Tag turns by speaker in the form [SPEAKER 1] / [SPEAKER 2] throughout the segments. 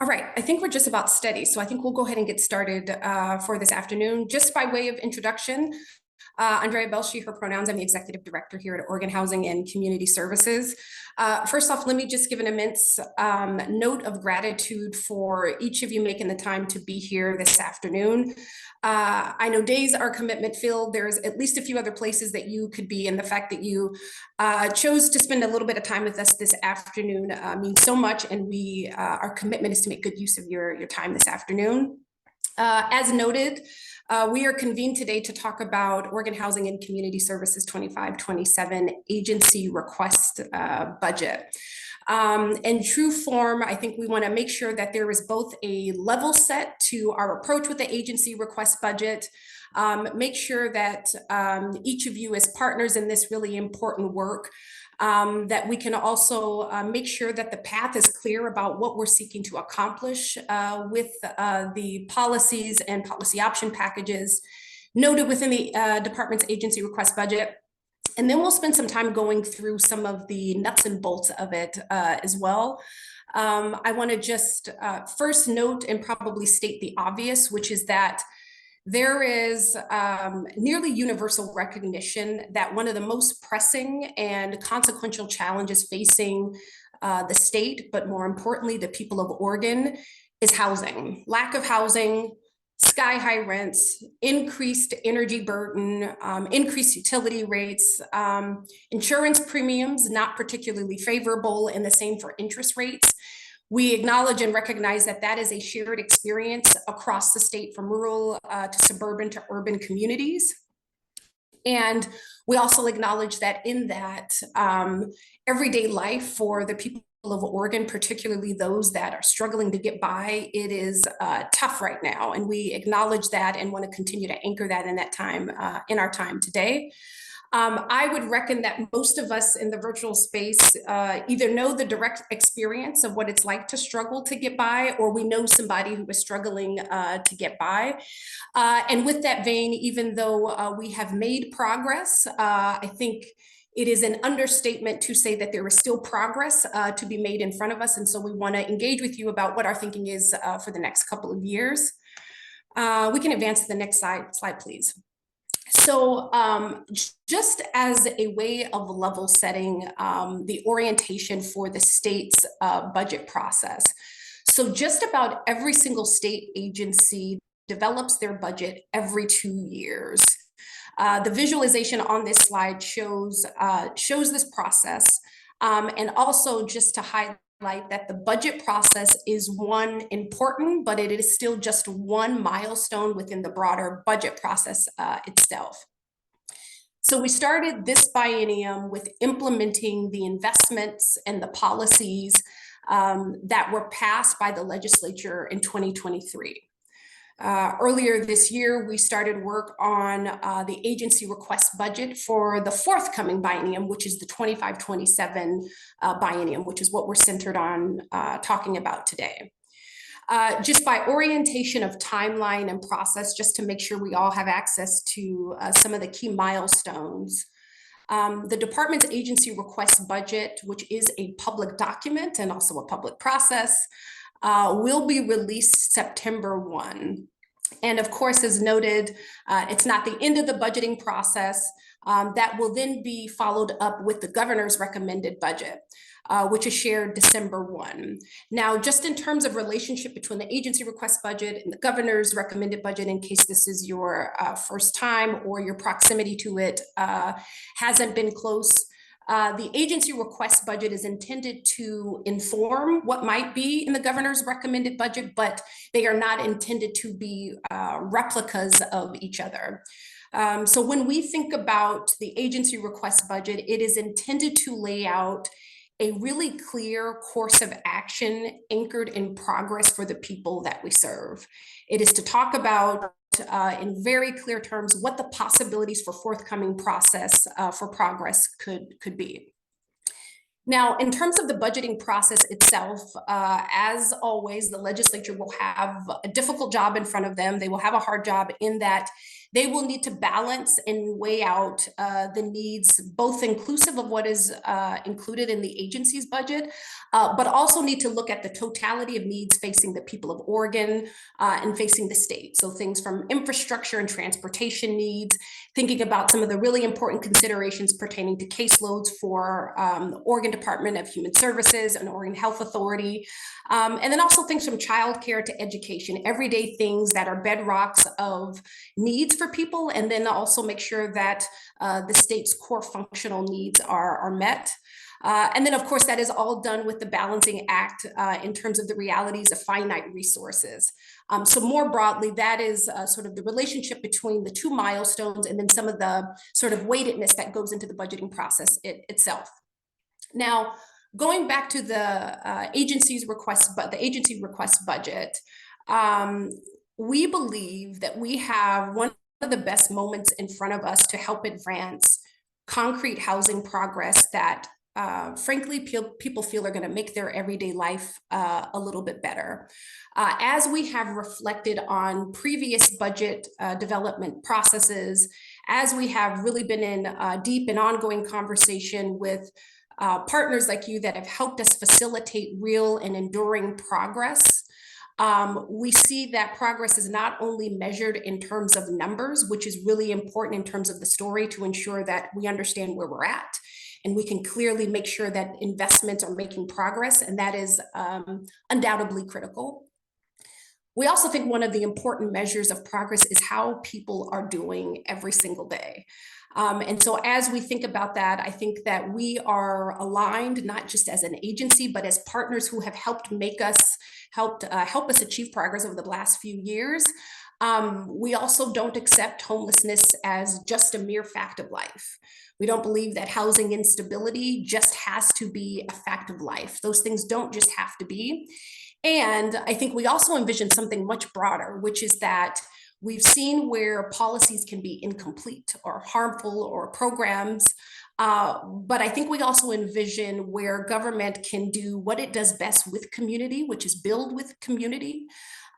[SPEAKER 1] All right, I think we're just about steady, so I think we'll go ahead and get started for this afternoon. Just by way of introduction, Andrea Belshi, her pronouns. I'm the executive director here at Oregon Housing and Community Services. First off, let me just give an immense note of gratitude for each of you making the time to be here this afternoon. I know days are commitment filled. There's at least a few other places that you could be, and the fact that you chose to spend a little bit of time with us this afternoon means so much, and our commitment is to make good use of your time this afternoon. As noted, we are convened today to talk about Oregon Housing and Community Services 25-27 agency request budget. In true form, I think we want to make sure that there is both a level set to our approach with the agency request budget, make sure that each of you as partners in this really important work, that we can also make sure that the path is clear about what we're seeking to accomplish with the policies and policy option packages noted within the department's agency request budget. And then we'll spend some time going through some of the nuts and bolts of it as well. I want to just first note and probably state the obvious, which is that there is nearly universal recognition that one of the most pressing and consequential challenges facing the state, but more importantly, the people of Oregon, is housing. Lack of housing, sky-high rents, increased energy burden, increased utility rates, insurance premiums not particularly favorable, and the same for interest rates. We acknowledge and recognize that that is a shared experience across the state, from rural to suburban to urban communities. And we also acknowledge that in that everyday life for the people of Oregon, particularly those that are struggling to get by, it is tough right now. And we acknowledge that and want to continue to anchor that in that time, in our time today. I would reckon that most of us in the virtual space either know the direct experience of what it's like to struggle to get by, or we know somebody who is struggling to get by. And with that vein, even though we have made progress, I think it is an understatement to say that there is still progress to be made in front of us. And so we want to engage with you about what our thinking is for the next couple of years. We can advance to the next slide, please. So just as a way of level setting the orientation for the state's budget process. So just about every single state agency develops their budget every 2 years. The visualization on this slide shows this process, and also just to highlight that the budget process is one important, but it is still just one milestone within the broader budget process itself. So we started this biennium with implementing the investments and the policies that were passed by the legislature in 2023. Earlier this year, we started work on the agency request budget for the forthcoming biennium, which is the 25-27 biennium, which is what we're centered on talking about today. Just by orientation of timeline and process, just to make sure we all have access to some of the key milestones. The department's agency request budget, which is a public document and also a public process, will be released September 1. And of course, as noted, it's not the end of the budgeting process. That will then be followed up with the governor's recommended budget, which is shared December 1. Now, just in terms of relationship between the agency request budget and the governor's recommended budget, in case this is your first time or your proximity to it hasn't been close, the agency request budget is intended to inform what might be in the governor's recommended budget, but they are not intended to be replicas of each other. So when we think about the agency request budget, it is intended to lay out a really clear course of action anchored in progress for the people that we serve. It is to talk about in very clear terms what the possibilities for forthcoming process for progress could be. Now, in terms of the budgeting process itself, as always, the legislature will have a difficult job in front of them. They will have a hard job in that They will need to balance and weigh out the needs, both inclusive of what is included in the agency's budget, but also need to look at the totality of needs facing the people of Oregon and facing the state. So things from infrastructure and transportation needs, thinking about some of the really important considerations pertaining to caseloads for the Oregon Department of Human Services and Oregon Health Authority, and then also things from childcare to education, everyday things that are bedrocks of needs for people, and then also make sure that the state's core functional needs are met. And then, of course, that is all done with the balancing act in terms of the realities of finite resources. So more broadly, that is sort of the relationship between the two milestones and then some of the sort of weightedness that goes into the budgeting process itself. Now, going back to the agency request budget, we believe that we have one of the best moments in front of us to help advance concrete housing progress that frankly, people feel are going to make their everyday life a little bit better. As we have reflected on previous budget development processes, as we have really been in deep and ongoing conversation with partners like you that have helped us facilitate real and enduring progress, we see that progress is not only measured in terms of numbers, which is really important in terms of the story to ensure that we understand where we're at, and we can clearly make sure that investments are making progress, and that is undoubtedly critical. We also think one of the important measures of progress is how people are doing every single day. And so as we think about that, I think that we are aligned, not just as an agency, but as partners who have helped help us achieve progress over the last few years. We also don't accept homelessness as just a mere fact of life. We don't believe that housing instability just has to be a fact of life. Those things don't just have to be. And I think we also envision something much broader, which is that we've seen where policies can be incomplete or harmful or programs, but I think we also envision where government can do what it does best with community, which is build with community,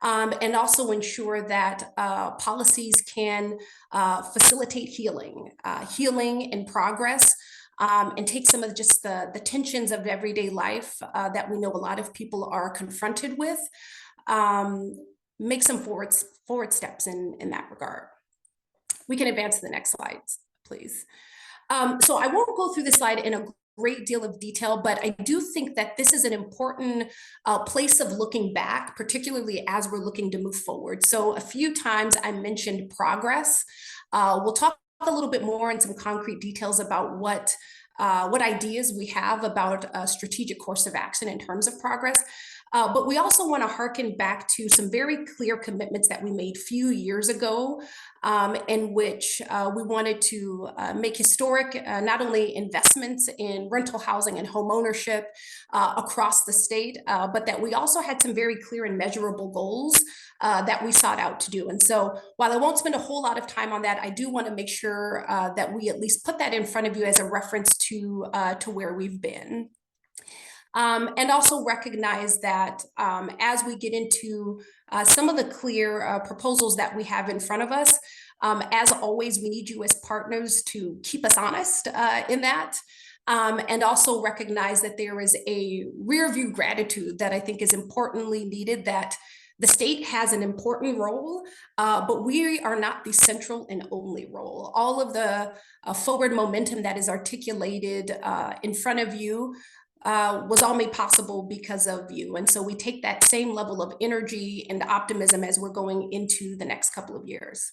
[SPEAKER 1] and also ensure that policies can facilitate healing and progress, and take some of just the tensions of everyday life that we know a lot of people are confronted with, make some forward steps in that regard. We can advance to the next slide, please. So I won't go through this slide in a great deal of detail, but I do think that this is an important place of looking back, particularly as we're looking to move forward. So a few times I mentioned progress. We'll talk a little bit more in some concrete details about what ideas we have about a strategic course of action in terms of progress. But we also want to hearken back to some very clear commitments that we made a few years ago, in which we wanted to make historic not only investments in rental housing and home ownership across the state, but that we also had some very clear and measurable goals that we sought out to do. And so while I won't spend a whole lot of time on that, I do want to make sure that we at least put that in front of you as a reference to where we've been. And also recognize that as we get into some of the clear proposals that we have in front of us, as always, we need you as partners to keep us honest in that. And also recognize that there is a rear view gratitude that I think is importantly needed, that the state has an important role, but we are not the central and only role. All of the forward momentum that is articulated in front of you was all made possible because of you. And so we take that same level of energy and optimism as we're going into the next couple of years.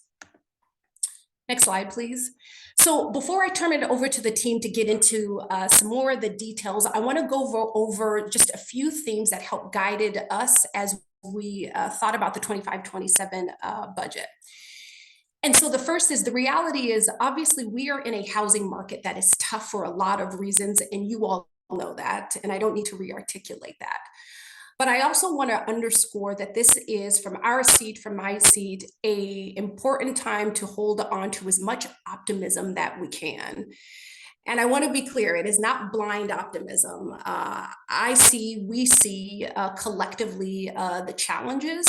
[SPEAKER 1] Next slide, please. So before I turn it over to the team to get into some more of the details, I want to go over just a few themes that helped guided us as we thought about the 25-27 budget. And so the first is, the reality is, obviously, we are in a housing market that is tough for a lot of reasons, and you all know that, and I don't need to re-articulate that. But I also want to underscore that this is, from our seat, from my seat, an important time to hold on to as much optimism that we can. And I want to be clear, it is not blind optimism. We see collectively the challenges,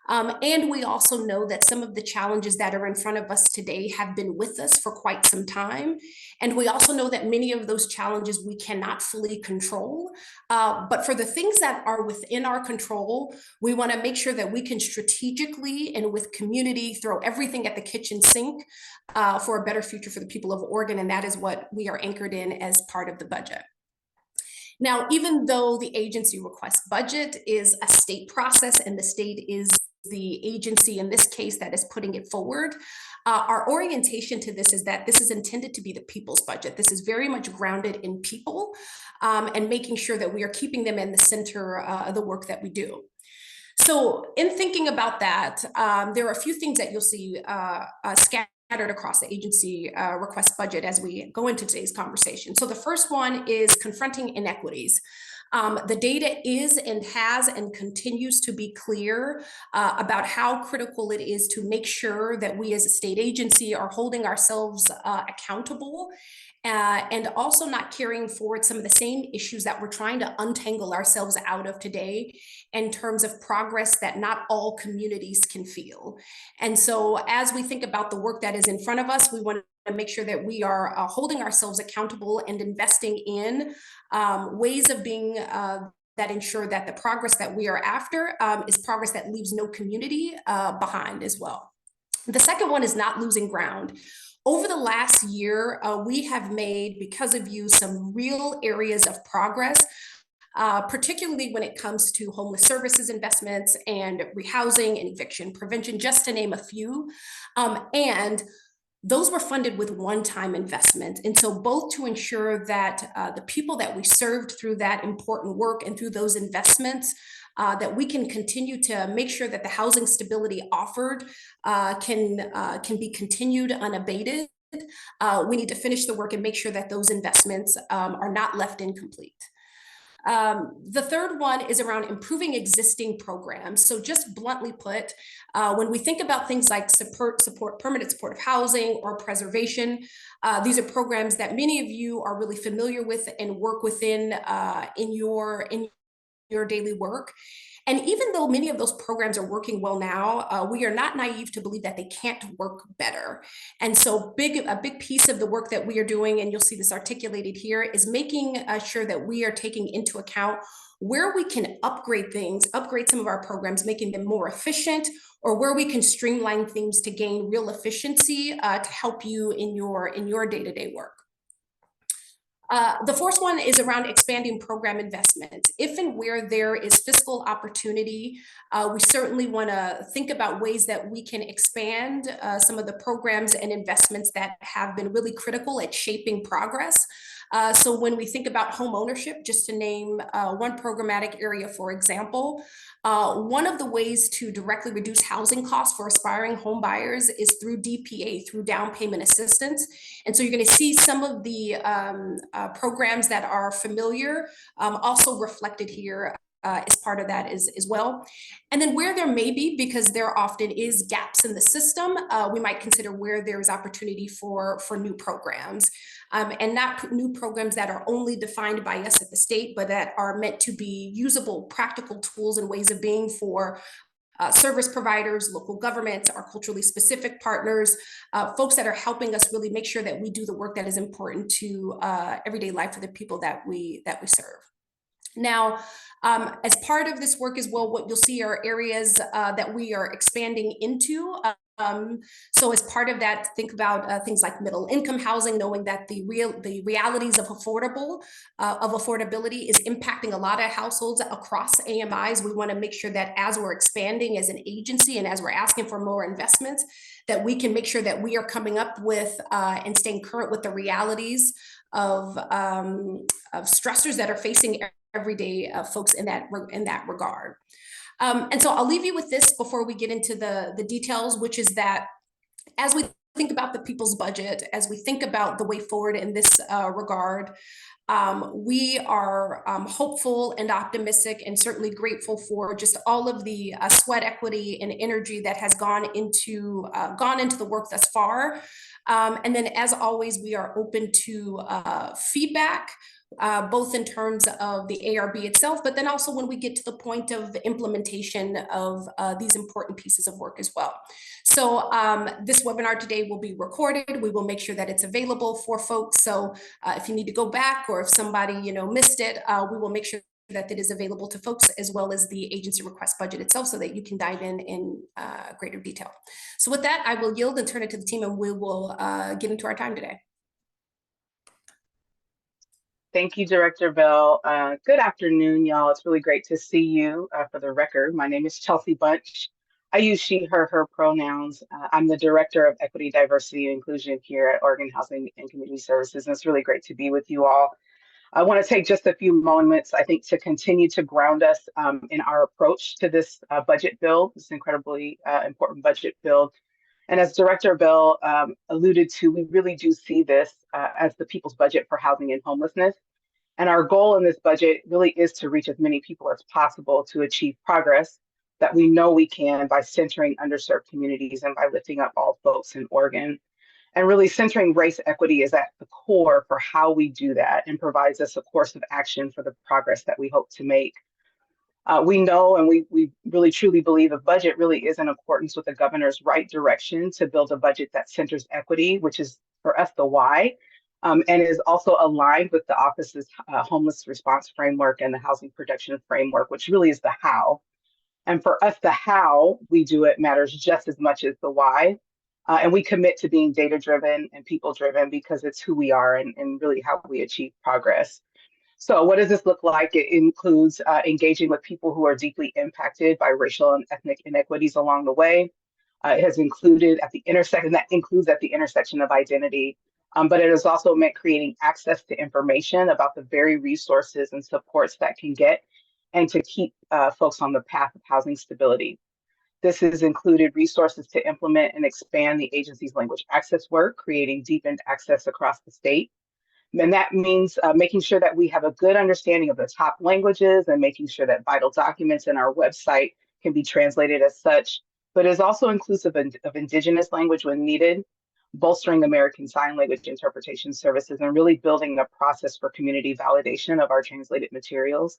[SPEAKER 1] And we also know that some of the challenges that are in front of us today have been with us for quite some time. And we also know that many of those challenges we cannot fully control. But for the things that are within our control, we want to make sure that we can strategically and with community throw everything at the kitchen sink for a better future for the people of Oregon. And that is what we are anchored in as part of the budget. Now, even though the agency request budget is a state process and the state is the agency in this case that is putting it forward, our orientation to this is that this is intended to be the people's budget. This is very much grounded in people and making sure that we are keeping them in the center of the work that we do. So in thinking about that, there are a few things that you'll see scattered across the agency request budget as we go into today's conversation. So the first one is confronting inequities. The data is and has and continues to be clear about how critical it is to make sure that we as a state agency are holding ourselves accountable and also not carrying forward some of the same issues that we're trying to untangle ourselves out of today in terms of progress that not all communities can feel. And so as we think about the work that is in front of us, we want to make sure that we are holding ourselves accountable and investing in ways of being that ensure that the progress that we are after is progress that leaves no community behind as well. The second one is not losing ground. Over the last year, we have made, because of you, some real areas of progress, particularly when it comes to homeless services investments and rehousing and eviction prevention, just to name a few. And those were funded with one-time investment. And so both to ensure that the people that we served through that important work and through those investments, that we can continue to make sure that the housing stability offered can be continued unabated. We need to finish the work and make sure that those investments are not left incomplete. The third one is around improving existing programs. So just bluntly put, when we think about things like permanent supportive housing or preservation, these are programs that many of you are really familiar with and work within in your daily work. And even though many of those programs are working well now, we are not naive to believe that they can't work better. And so a big piece of the work that we are doing, and you'll see this articulated here, is making sure that we are taking into account where we can upgrade things, upgrade some of our programs, making them more efficient, or where we can streamline things to gain real efficiency to help you in your day-to-day work. The fourth one is around expanding program investment. If and where there is fiscal opportunity, we certainly want to think about ways that we can expand some of the programs and investments that have been really critical at shaping progress. So when we think about home ownership, just to name one programmatic area, for example, one of the ways to directly reduce housing costs for aspiring home buyers is through DPA, through down payment assistance. And so you're going to see some of the programs that are familiar also reflected here as part of that as well. And then where there may be, because there often is gaps in the system, we might consider where there is opportunity for new programs. And not new programs that are only defined by us at the state, but that are meant to be usable, practical tools and ways of being for service providers, local governments, our culturally specific partners, folks that are helping us really make sure that we do the work that is important to everyday life for the people that we serve. Now, as part of this work as well, what you'll see are areas that we are expanding into. So as part of that, think about things like middle income housing, knowing that the realities of affordability is impacting a lot of households across AMIs. We want to make sure that as we're expanding as an agency and as we're asking for more investments, that we can make sure that we are coming up with and staying current with the realities of stressors that are facing everyday folks in that regard. And so I'll leave you with this before we get into the details, which is that as we think about the people's budget, as we think about the way forward in this regard, we are hopeful and optimistic and certainly grateful for just all of the sweat equity and energy that has gone into the work thus far. And then as always, we are open to feedback. both in terms of the ARB itself, but then also when we get to the point of implementation of these important pieces of work as well. So this webinar today will be recorded. We will make sure that it's available for folks. So if you need to go back, or if somebody missed it, we will make sure that it is available to folks, as well as the agency request budget itself, so that you can dive in greater detail. So with that, I will yield and turn it to the team, and we will get into our time today.
[SPEAKER 2] Thank you, Director Bell. Good afternoon, y'all. It's really great to see you. For the record, my name is Chelsea Bunch. I use she, her pronouns. I'm the Director of Equity, Diversity, and Inclusion here at Oregon Housing and Community Services, and it's really great to be with you all. I want to take just a few moments, I think, to continue to ground us in our approach to this budget bill, this incredibly important budget bill. And as Director Bell alluded to, we really do see this as the people's budget for housing and homelessness. And our goal in this budget really is to reach as many people as possible to achieve progress that we know we can by centering underserved communities and by lifting up all folks in Oregon. And really centering race equity is at the core for how we do that, and provides us a course of action for the progress that we hope to make. We know, and we really truly believe, a budget really is in accordance with the governor's right direction to build a budget that centers equity, which is for us the why, and is also aligned with the office's homeless response framework and the housing production framework, which really is the how. And for us, the how we do it matters just as much as the why. And we commit to being data-driven and people-driven because it's who we are and really how we achieve progress. So what does this look like? It includes engaging with people who are deeply impacted by racial and ethnic inequities along the way. It has included at the intersection, that includes at the intersection of identity, but it has also meant creating access to information about the very resources and supports that can get and to keep folks on the path of housing stability. This has included resources to implement and expand the agency's language access work, creating deepened access across the state. And that means making sure that we have a good understanding of the top languages and making sure that vital documents in our website can be translated as such, but is also inclusive of Indigenous language when needed, bolstering American Sign Language interpretation services, and really building a process for community validation of our translated materials.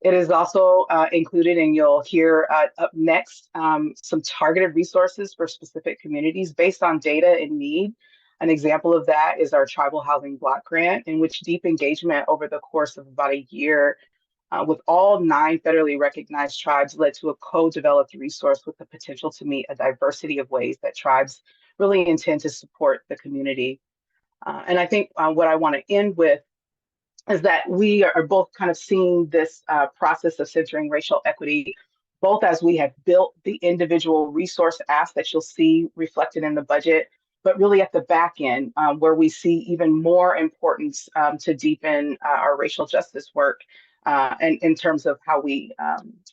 [SPEAKER 2] It is also included, and you'll hear up next, some targeted resources for specific communities based on data and need. An example of that is our Tribal Housing Block Grant, in which deep engagement over the course of about a year with all 9 federally recognized tribes led to a co-developed resource with the potential to meet a diversity of ways that tribes really intend to support the community. And I think what I want to end with is that we are both kind of seeing this process of centering racial equity, both as we have built the individual resource asks that you'll see reflected in the budget, but really at the back end, where we see even more importance to deepen our racial justice work and in terms of how we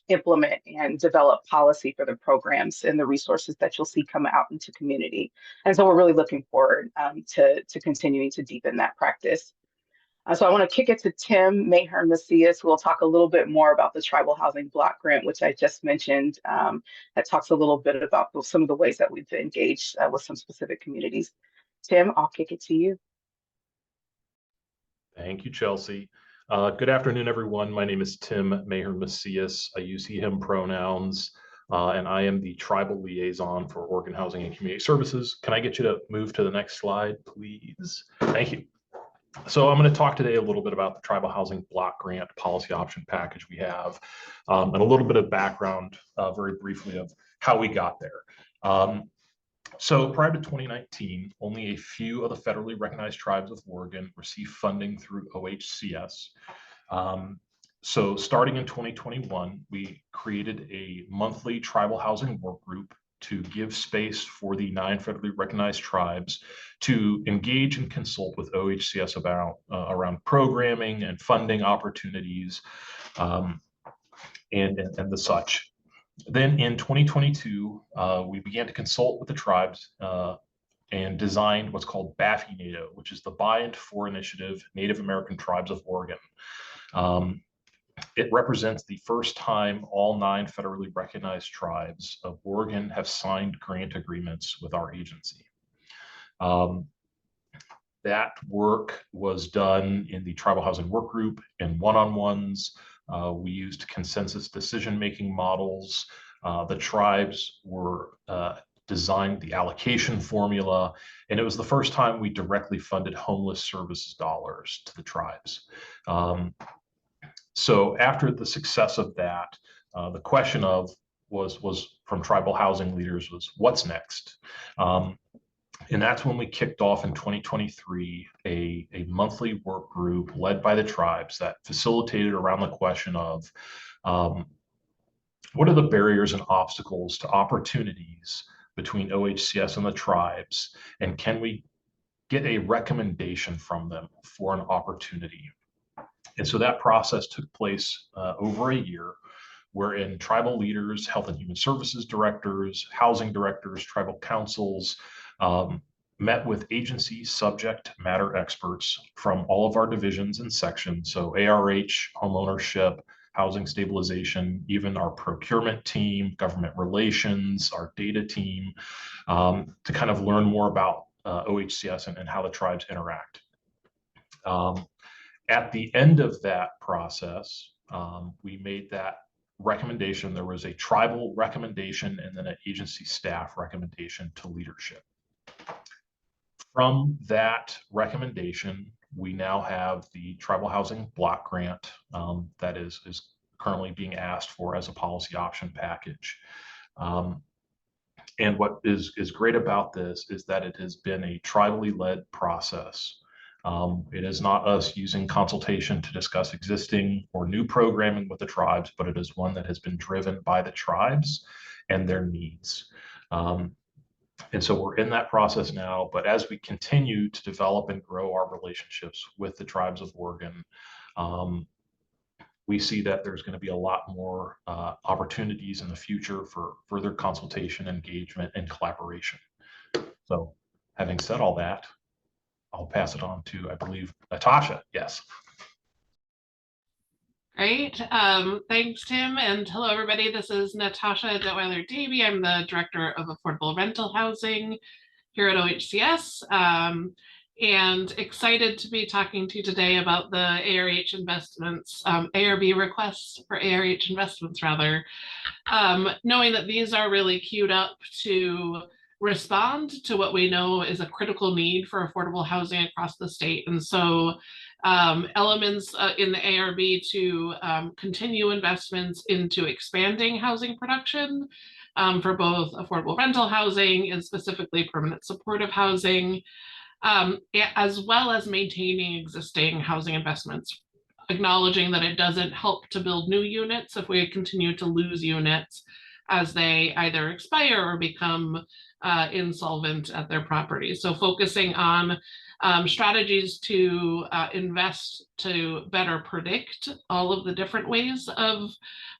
[SPEAKER 2] implement and develop policy for the programs and the resources that you'll see come out into community. And so we're really looking forward to continuing to deepen that practice. So I want to kick it to Tim Maher-Macias, who will talk a little bit more about the Tribal Housing Block Grant, which I just mentioned, that talks a little bit about some of the ways that we've engaged with some specific communities. Tim, I'll kick it to you.
[SPEAKER 3] Thank you, Chelsea. Good afternoon, everyone. My name is Tim Maher-Macias. I use he, him pronouns, and I am the Tribal Liaison for Oregon Housing and Community Services. Can I get you to move to the next slide, please? Thank you. So I'm going to talk today a little bit about the Tribal Housing Block Grant policy option package we have, and a little bit of background very briefly of how we got there. So prior to 2019, only a few of the federally recognized tribes of Oregon received funding through OHCS. So starting in 2021, we created a monthly tribal housing work group to give space for the 9 federally recognized tribes to engage and consult with OHCS about around programming and funding opportunities and the such. Then in 2022, we began to consult with the tribes and designed what's called BAFI-NATO, which is the By and For Initiative Native American Tribes of Oregon. It represents the first time all 9 federally recognized tribes of Oregon have signed grant agreements with our agency. That work was done in the tribal housing work group and one-on-ones. We used consensus decision-making models. The tribes were designed the allocation formula, and it was the first time we directly funded homeless services dollars to the tribes. So after the success of that, the question was from tribal housing leaders was what's next? And that's when we kicked off in 2023 a monthly work group led by the tribes that facilitated around the question of what are the barriers and obstacles to opportunities between OHCS and the tribes, and can we get a recommendation from them for an opportunity? And so that process took place over a year, wherein tribal leaders, health and human services directors, housing directors, tribal councils met with agency subject matter experts from all of our divisions and sections. So ARH, homeownership, housing stabilization, even our procurement team, government relations, our data team, to kind of learn more about OHCS and how the tribes interact. At the end of that process, we made that recommendation. There was a tribal recommendation and then an agency staff recommendation to leadership. From that recommendation, we now have the tribal housing block grant that is currently being asked for as a policy option package. And what is great about this is that it has been a tribally led process. It is not us using consultation to discuss existing or new programming with the tribes, but it is one that has been driven by the tribes and their needs. And so we're in that process now, but as we continue to develop and grow our relationships with the tribes of Oregon, we see that there's going to be a lot more opportunities in the future for further consultation, engagement, and collaboration. So having said all that, I'll pass it on to, I believe, Natasha. Yes.
[SPEAKER 4] Great. Thanks, Tim. And hello, everybody. This is Natasha Detweiler-Davy. I'm the Director of Affordable Rental Housing here at OHCS. And excited to be talking to you today about the ARH investments, ARB requests for ARH investments, rather, knowing that these are really queued up to respond to what we know is a critical need for affordable housing across the state. And so elements in the ARB to continue investments into expanding housing production for both affordable rental housing and specifically permanent supportive housing, as well as maintaining existing housing investments, acknowledging that it doesn't help to build new units if we continue to lose units as they either expire or become insolvent at their property. So focusing on strategies to invest to better predict all of the different ways of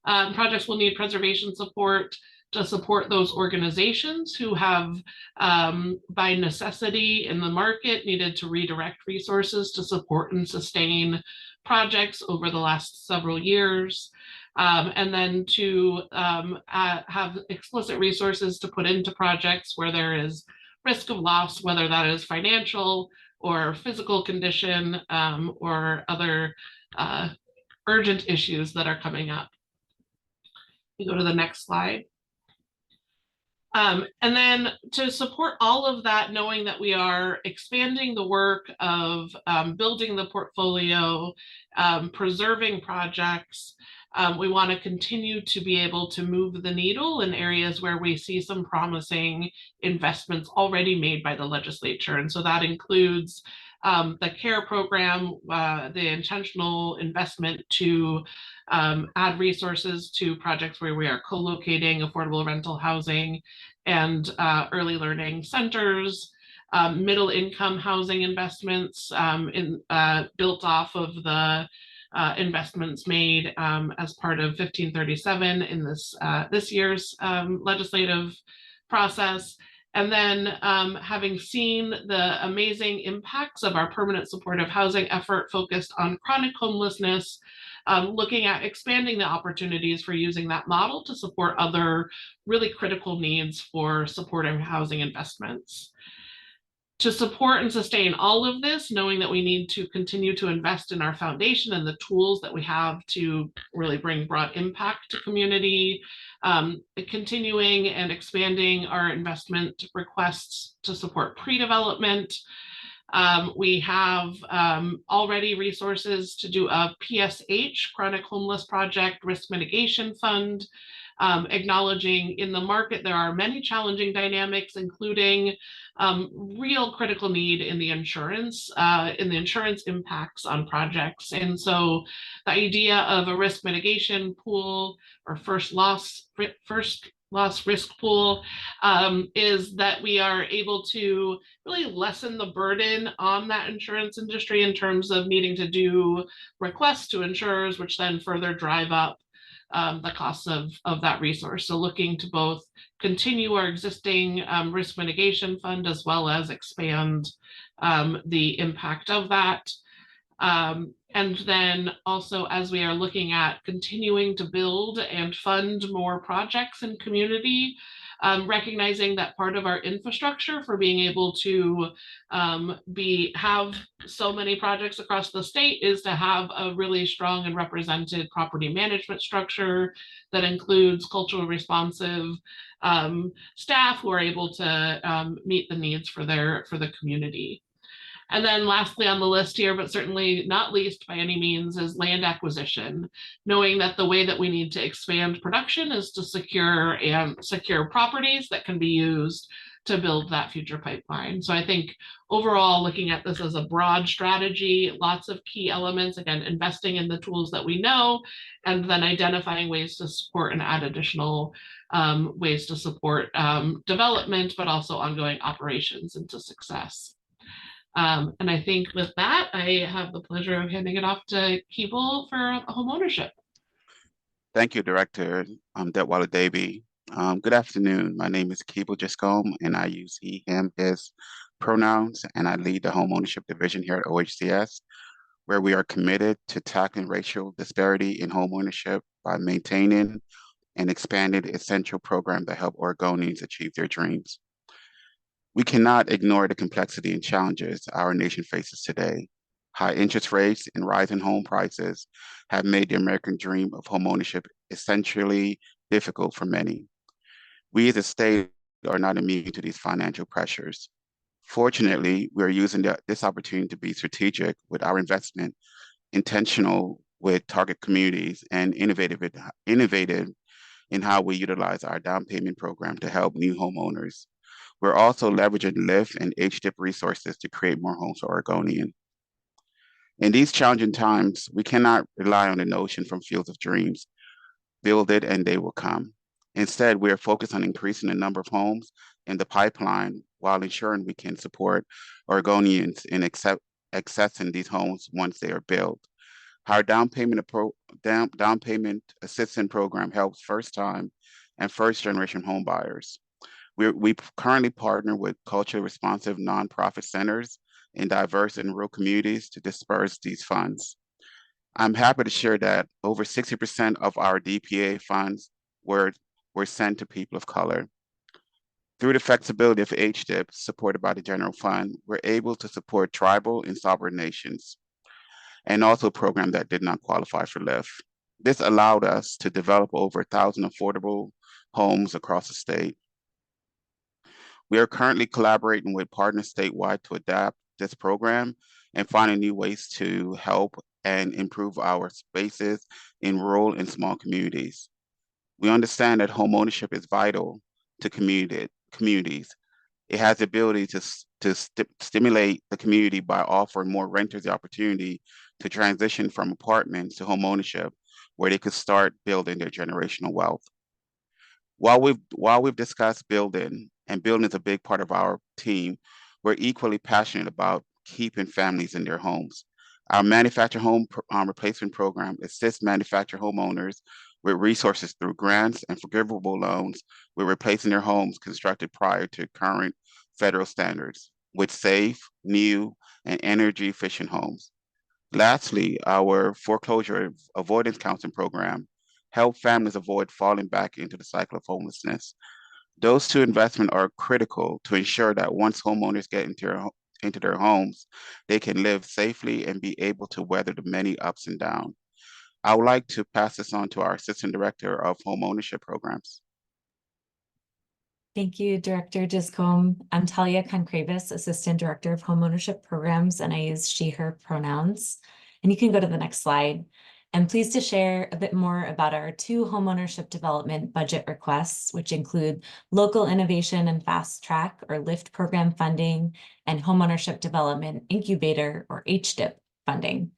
[SPEAKER 4] projects will need preservation support, to support those organizations who have, by necessity in the market, needed to redirect resources to support and sustain projects over the last several years. And then to have explicit resources to put into projects where there is risk of loss, whether that is financial or physical condition or other urgent issues that are coming up. You go to the next slide. And then to support all of that, knowing that we are expanding the work of building the portfolio, preserving projects, we want to continue to be able to move the needle in areas where we see some promising investments already made by the legislature. And so that includes the CARE program, the intentional investment to add resources to projects where we are co-locating affordable rental housing and early learning centers, middle income housing investments built off of the investments made as part of 1537 in this year's legislative process. And then having seen the amazing impacts of our permanent supportive housing effort focused on chronic homelessness, looking at expanding the opportunities for using that model to support other really critical needs for supporting housing investments. To support and sustain all of this, knowing that we need to continue to invest in our foundation and the tools that we have to really bring broad impact to community, continuing and expanding our investment requests to support pre-development. We have already resources to do a PSH, Chronic Homeless Project Risk Mitigation Fund, acknowledging in the market there are many challenging dynamics, including real critical need in the insurance impacts on projects. And so the idea of a risk mitigation pool or first loss risk pool is that we are able to really lessen the burden on that insurance industry in terms of needing to do requests to insurers, which then further drive up the costs of that resource. So looking to both continue our existing risk mitigation fund as well as expand the impact of that. And then also, as we are looking at continuing to build and fund more projects in community, recognizing that part of our infrastructure for being able to have so many projects across the state is to have a really strong and represented property management structure that includes culturally responsive staff who are able to meet the needs for the community. And then lastly on the list here, but certainly not least by any means, is land acquisition, knowing that the way that we need to expand production is to secure properties that can be used to build that future pipeline. So I think overall, looking at this as a broad strategy, lots of key elements, again, investing in the tools that we know, and then identifying ways to support and add additional ways to support development, but also ongoing operations into success. And I think with that, I have the pleasure of handing it off to Keeble for home ownership.
[SPEAKER 5] Thank you, Director Detweiler Davey. Good afternoon. My name is Keeble Giscombe, and I use he, him, his pronouns, and I lead the home ownership division here at OHCS, where we are committed to tackling racial disparity in home ownership by maintaining and expanding essential programs that help Oregonians achieve their dreams. We cannot ignore the complexity and challenges our nation faces today. High interest rates and rising home prices have made the American dream of homeownership essentially difficult for many. We as a state are not immune to these financial pressures. Fortunately, we are using this opportunity to be strategic with our investment, intentional with target communities, and innovative in how we utilize our down payment program to help new homeowners. We're also leveraging LIFT and HDIP resources to create more homes for Oregonians. In these challenging times, we cannot rely on the notion from Fields of Dreams, build it and they will come. Instead, we are focused on increasing the number of homes in the pipeline while ensuring we can support Oregonians in accessing these homes once they are built. Our down payment assistance program helps first-time and first-generation home buyers. We currently partner with culturally responsive nonprofit centers in diverse and rural communities to disperse these funds. I'm happy to share that over 60% of our DPA funds were sent to people of color. Through the flexibility of HDIP, supported by the General Fund, we're able to support tribal and sovereign nations, and also a program that did not qualify for LIFT. This allowed us to develop over 1,000 affordable homes across the state. We are currently collaborating with partners statewide to adapt this program and finding new ways to help and improve our spaces in rural and small communities. We understand that homeownership is vital to communities. It has the ability to stimulate the community by offering more renters the opportunity to transition from apartments to homeownership, where they could start building their generational wealth. While we've discussed building, and building is a big part of our team, we're equally passionate about keeping families in their homes. Our manufactured home replacement program assists manufactured homeowners with resources through grants and forgivable loans with replacing their homes constructed prior to current federal standards with safe, new, and energy efficient homes. Lastly, our foreclosure avoidance counseling program helps families avoid falling back into the cycle of homelessness. Those two investments are critical to ensure that once homeowners get into their homes, they can live safely and be able to weather the many ups and downs. I would like to pass this on to our Assistant Director of Home Ownership Programs.
[SPEAKER 6] Thank you, Director Giscombe. I'm Talia Concrevis, Assistant Director of Homeownership Programs, and I use she, her pronouns. And you can go to the next slide. I'm pleased to share a bit more about our 2 homeownership development budget requests, which include Local Innovation and Fast Track, or LIFT program funding, and Homeownership Development Incubator, or HDIP funding.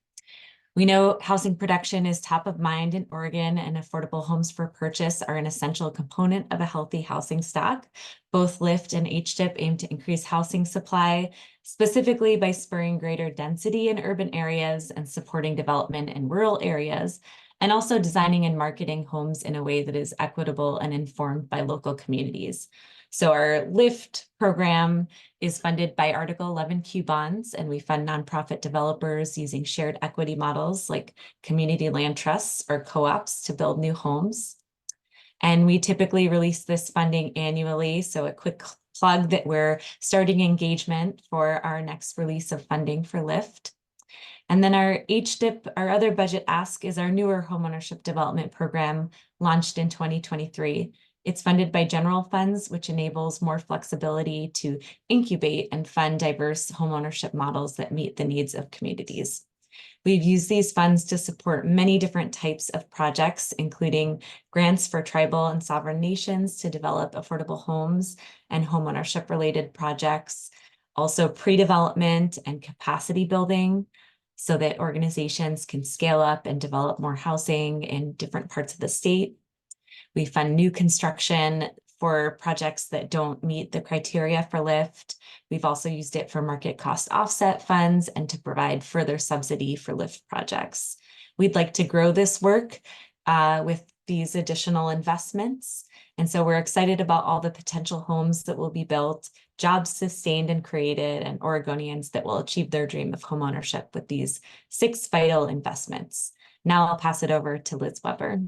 [SPEAKER 6] We know housing production is top of mind in Oregon, and affordable homes for purchase are an essential component of a healthy housing stock. Both LIFT and HDIP aim to increase housing supply, specifically by spurring greater density in urban areas and supporting development in rural areas, and also designing and marketing homes in a way that is equitable and informed by local communities. So our LIFT program is funded by Article 11Q bonds, and we fund nonprofit developers using shared equity models like community land trusts or co-ops to build new homes. And we typically release this funding annually. So a quick plug that we're starting engagement for our next release of funding for LIFT. And then our HDIP, our other budget ask, is our newer homeownership development program launched in 2023. It's funded by general funds, which enables more flexibility to incubate and fund diverse homeownership models that meet the needs of communities. We've used these funds to support many different types of projects, including grants for tribal and sovereign nations to develop affordable homes and homeownership related projects, also pre-development and capacity building, so that organizations can scale up and develop more housing in different parts of the state. We fund new construction for projects that don't meet the criteria for LIFT. We've also used it for market cost offset funds and to provide further subsidy for LIFT projects. We'd like to grow this work with these additional investments. And so we're excited about all the potential homes that will be built, jobs sustained and created, and Oregonians that will achieve their dream of homeownership with these 6 vital investments. Now I'll pass it over to Liz Weber.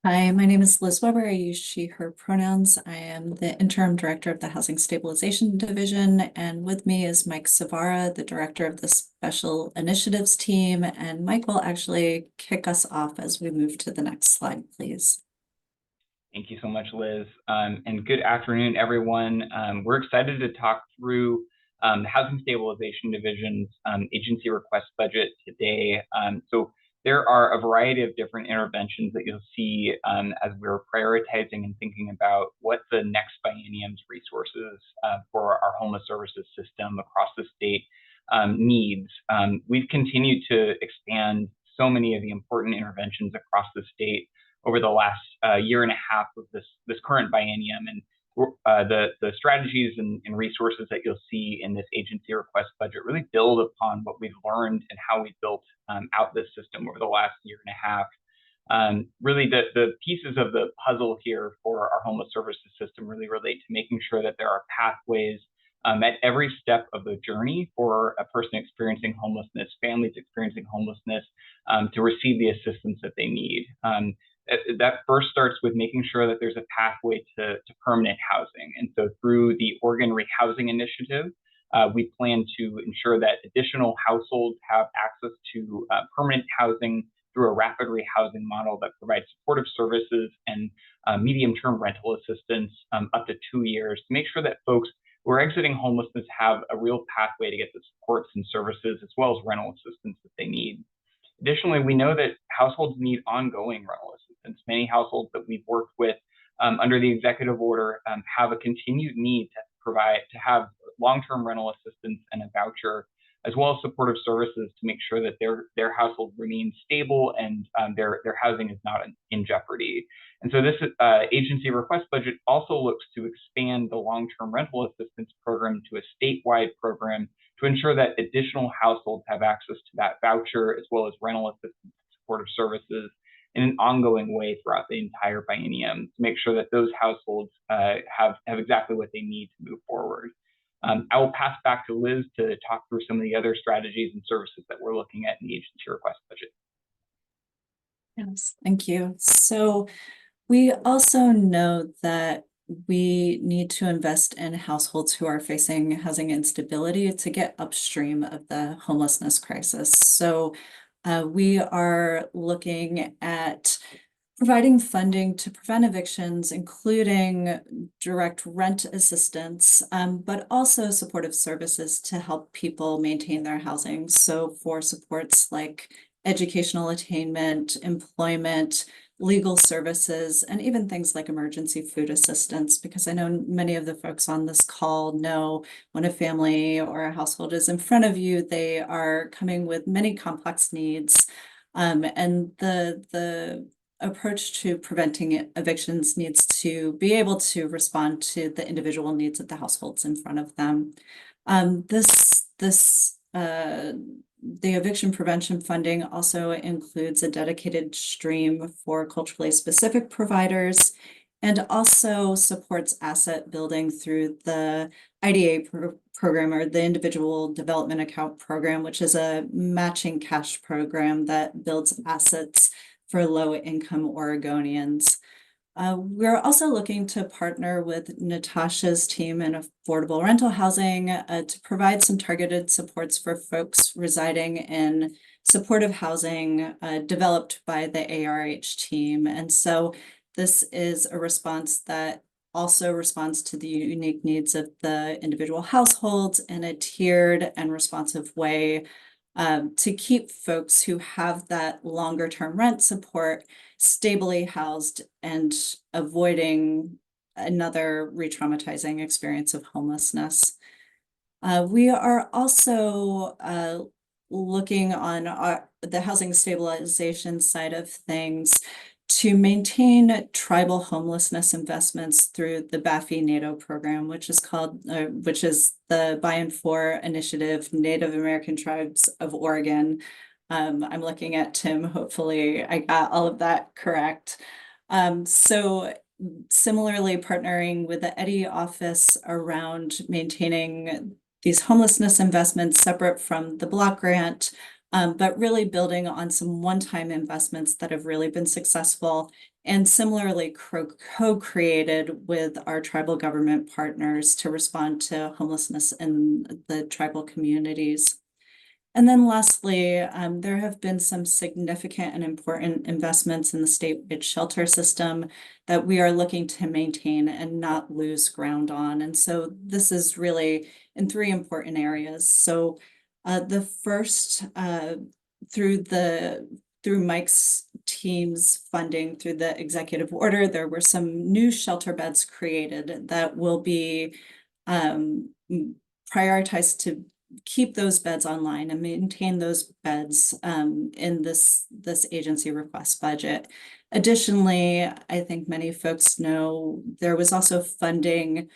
[SPEAKER 7] Hi, my name is Liz Weber. I use she, her pronouns. I am the interim director of the Housing Stabilization Division, and with me is Mike Savara, the director of the Special Initiatives team. And Mike will actually kick us off as we move to the next slide, please.
[SPEAKER 8] Thank you so much, Liz. And good afternoon, everyone. We're excited to talk through the Housing Stabilization Division's agency request budget today. So there are a variety of different interventions that you'll see as we're prioritizing and thinking about what the next biennium's resources for our homeless services system across the state needs. We've continued to expand so many of the important interventions across the state over the last year and a half of this current biennium, and the strategies and resources that you'll see in this agency request budget really build upon what we've learned and how we built out this system over the last year and a half. Really, the pieces of the puzzle here for our homeless services system really relate to making sure that there are pathways at every step of the journey for a person experiencing homelessness, families experiencing homelessness, to receive the assistance that they need. That first starts with making sure that there's a pathway to permanent housing. And so through the Oregon Rehousing Initiative, we plan to ensure that additional households have access to permanent housing through a rapid rehousing model that provides supportive services and medium-term rental assistance up to 2 years to make sure that folks who are exiting homelessness have a real pathway to get the supports and services as well as rental assistance that they need. Additionally, we know that households need ongoing rental assistance. Many households that we've worked with under the executive order have a continued need to have long-term rental assistance and a voucher, as well as supportive services to make sure that their household remains stable and their housing is not in jeopardy. And so this agency request budget also looks to expand the long-term rental assistance program to a statewide program to ensure that additional households have access to that voucher as well as rental assistance and supportive services in an ongoing way throughout the entire biennium to make sure that those households have exactly what they need to move forward. I will pass back to Liz to talk through some of the other strategies and services that we're looking at in the agency request budget.
[SPEAKER 7] Yes, thank you. So We also know that we need to invest in households who are facing housing instability to get upstream of the homelessness crisis. So we are looking at providing funding to prevent evictions, including direct rent assistance, but also supportive services to help people maintain their housing. So for supports like educational attainment, employment, legal services, and even things like emergency food assistance, because I know many of the folks on this call know when a family or a household is in front of you, they are coming with many complex needs. And the approach to preventing evictions needs to be able to respond to the individual needs of the households in front of them. The eviction prevention funding also includes a dedicated stream for culturally specific providers and also supports asset building through the IDA program, or the Individual Development Account Program, which is a matching cash program that builds assets for low-income Oregonians. We're also looking to partner with Natasha's team in affordable rental housing to provide some targeted supports for folks residing in supportive housing developed by the ARH team. And so this is a response that also responds to the unique needs of the individual households in a tiered and responsive way to keep folks who have that longer term rent support stably housed and avoiding another re-traumatizing experience of homelessness. We are also looking on the housing stabilization side of things to maintain tribal homelessness investments through the BAFI NATO program, which is the By and For Initiative, Native American Tribes of Oregon. I'm looking at Tim, hopefully I got all of that correct. So similarly, partnering with the Eddy office around maintaining these homelessness investments separate from the block grant, but really building on some one-time investments that have really been successful, and similarly co-created with our tribal government partners to respond to homelessness in the tribal communities. And then lastly, there have been some significant and important investments in the statewide shelter system that we are looking to maintain and not lose ground on. And so this is really in three important areas. So the first, through Mike's team's funding through the executive order, there were some new shelter beds created that will be prioritized to keep those beds online and maintain those beds in this agency request budget. Additionally, I think many folks know there was also funding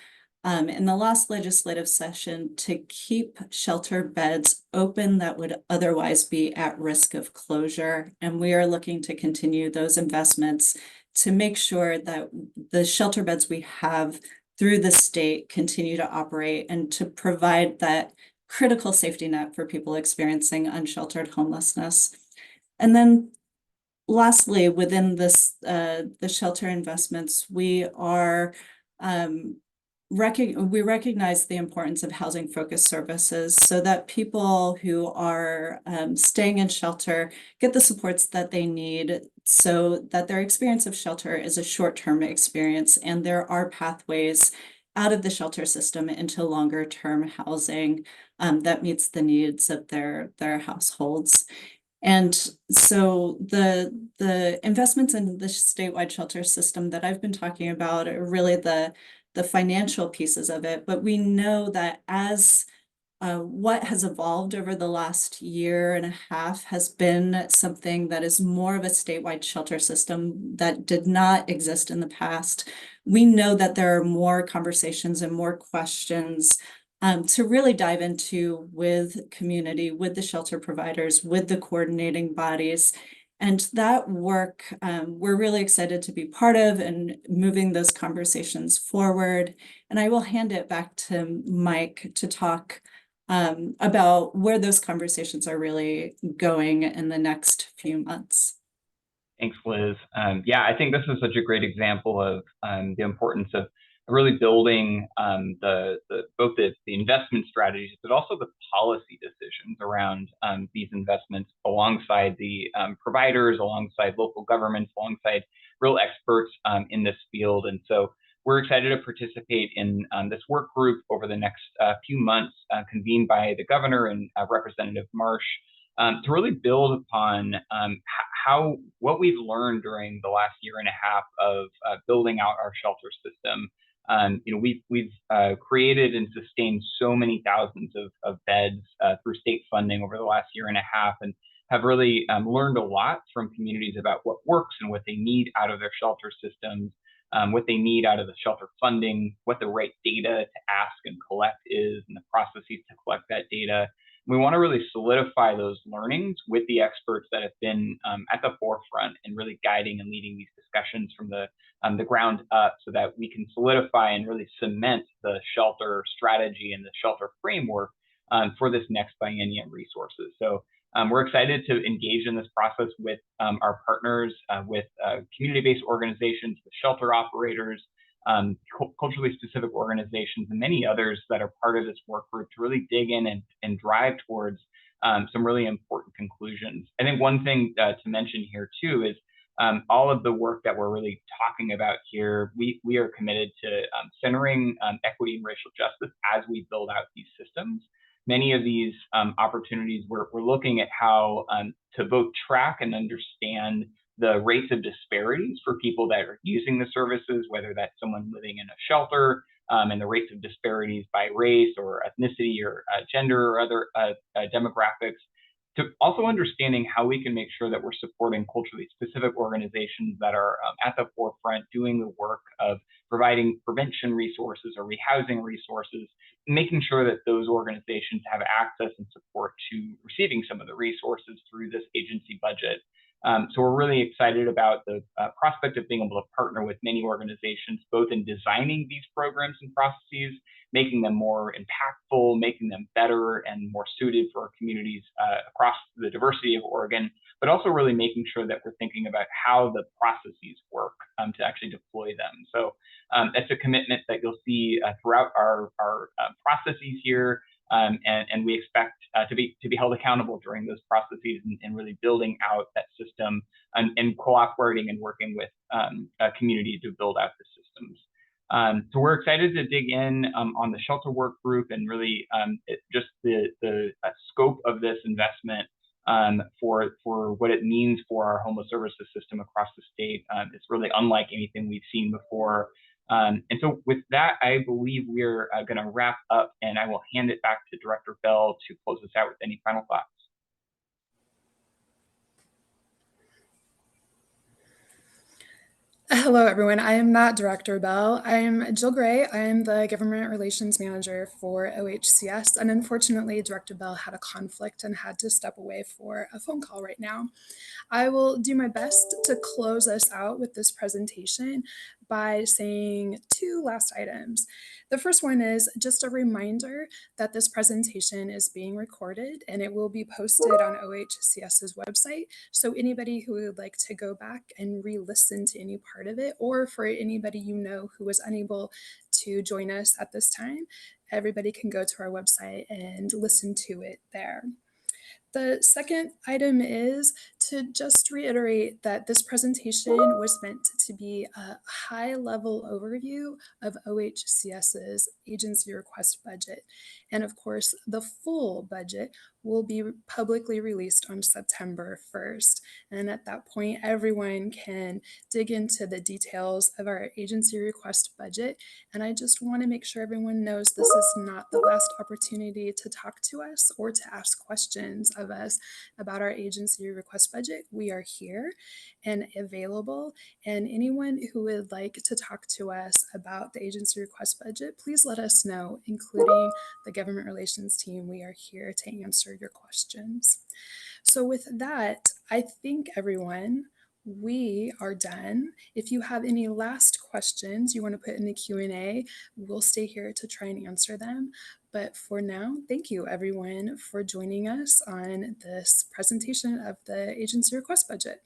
[SPEAKER 7] in the last legislative session to keep shelter beds open that would otherwise be at risk of closure. And we are looking to continue those investments to make sure that the shelter beds we have through the state continue to operate and to provide that critical safety net for people experiencing unsheltered homelessness. And then lastly, within this, the shelter investments, we are we recognize the importance of housing focused services so that people who are staying in shelter get the supports that they need so that their experience of shelter is a short-term experience and there are pathways out of the shelter system into longer term housing that meets the needs of their households. And so the investments in the statewide shelter system that I've been talking about are really the financial pieces of it, but we know that as what has evolved over the last year and a half has been something that is more of a statewide shelter system that did not exist in the past. We know that there are more conversations and more questions to really dive into with community, with the shelter providers, with the coordinating bodies. And that work, we're really excited to be part of and moving those conversations forward. And I will hand it back to Mike to talk about where those conversations are really going in the next few months.
[SPEAKER 8] Thanks, Liz. Yeah, I think this is such a great example of the importance of really building both the investment strategies, but also the policy decisions around these investments alongside the providers, alongside local governments, alongside real experts in this field. And so we're excited to participate in this work group over the next few months, convened by the governor and Representative Marsh, to really build upon what we've learned during the last year and a half of building out our shelter system. We've created and sustained so many thousands of beds through state funding over the last year and a half, and have really learned a lot from communities about what works and what they need out of their shelter systems, what they need out of the shelter funding, what the right data to ask and collect is, and the processes to collect that data. We want to really solidify those learnings with the experts that have been at the forefront and really guiding and leading these discussions from the ground up, so that we can solidify and really cement the shelter strategy and the shelter framework for this next biennium resources. So we're excited to engage in this process with our partners, with community-based organizations, with shelter operators, culturally specific organizations, and many others that are part of this work group to really dig in and drive towards some really important conclusions. I think one thing to mention here too is all of the work that we're really talking about here, we are committed to centering equity and racial justice as we build out these systems. Many of these opportunities, we're looking at how to both track and understand the rates of disparities for people that are using the services, whether that's someone living in a shelter, and the rates of disparities by race or ethnicity or gender or other demographics, to also understanding how we can make sure that we're supporting culturally specific organizations that are at the forefront doing the work of providing prevention resources or rehousing resources, making sure that those organizations have access and support to receiving some of the resources through this agency budget. So we're really excited about the prospect of being able to partner with many organizations, both in designing these programs and processes, making them more impactful, making them better and more suited for our communities across the diversity of Oregon, but also really making sure that we're thinking about how the processes work to actually deploy them. So that's a commitment that you'll see throughout our processes here. And we expect to be held accountable during those processes and really building out that system and cooperating and working with a community to build out the systems. So we're excited to dig in on the shelter work group and really just the scope of this investment for what it means for our homeless services system across the state. It's really unlike anything we've seen before. And so with that, I believe we're going to wrap up, and I will hand it back to Director Bell to close us out with any final thoughts.
[SPEAKER 9] Hello, everyone. I am not Director Bell. I'm Jill Gray. I am the Government Relations Manager for OHCS. And unfortunately, Director Bell had a conflict and had to step away for a phone call right now. I will do my best to close us out with this presentation by saying two last items. The first one is just a reminder that this presentation is being recorded and it will be posted on OHCS's website. So anybody who would like to go back and re-listen to any part of it, or for anybody you know who was unable to join us at this time, everybody can go to our website and listen to it there. The second item is to just reiterate that this presentation was meant to be a high-level overview of OHCS's agency request budget. And of course, the full budget will be publicly released on September 1st. And at that point, everyone can dig into the details of our agency request budget. And I just want to make sure everyone knows this is not the last opportunity to talk to us or to ask questions of us about our agency request budget. We are here and available, and anyone who would like to talk to us about the agency request budget, please let us know, including the government relations team. We are here to answer your questions. So with that, I think everyone, we are done. If you have any last questions you want to put in the Q&A, we'll stay here to try and answer them. But for now, thank you everyone for joining us on this presentation of the agency request budget.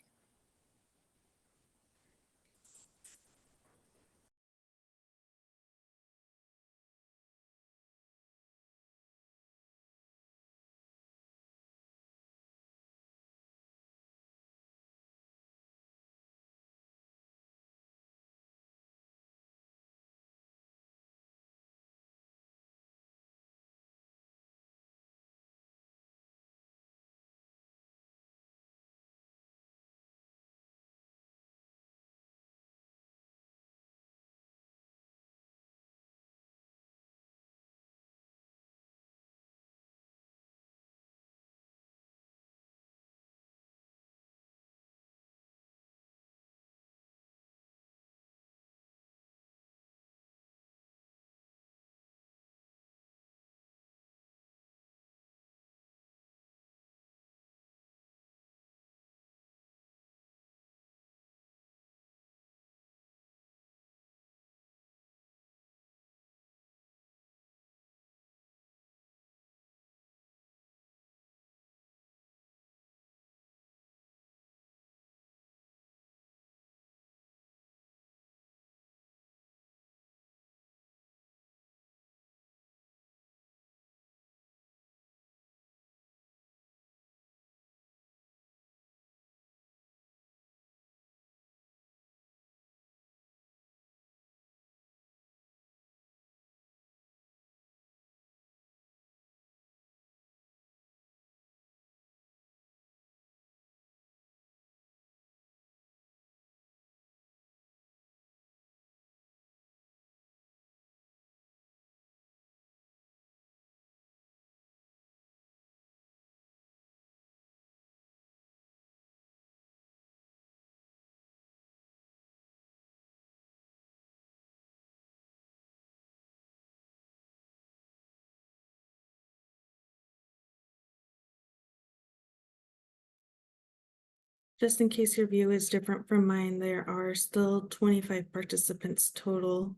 [SPEAKER 10] Just in case your view is different from mine, there are still 25 participants total.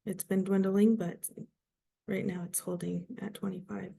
[SPEAKER 10] It's been dwindling, but right now it's holding at 25.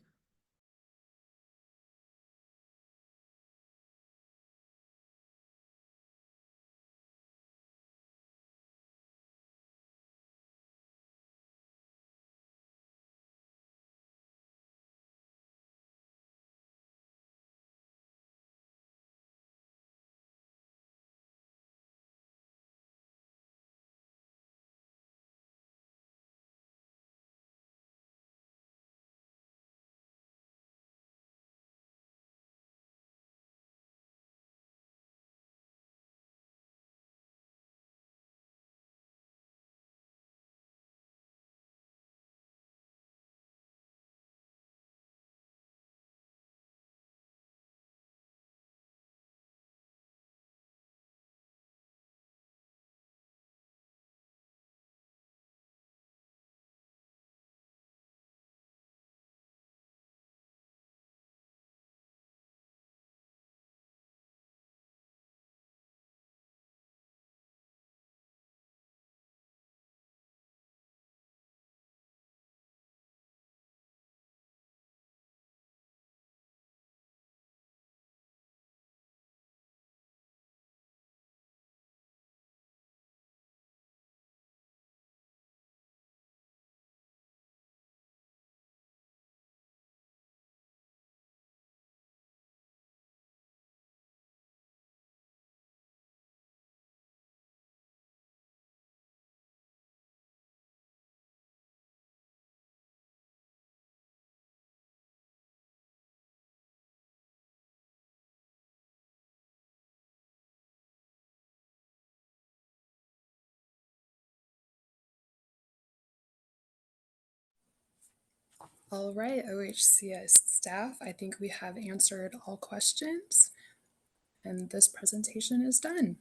[SPEAKER 9] All right, OHCS staff, I think we have answered all questions, and this presentation is done.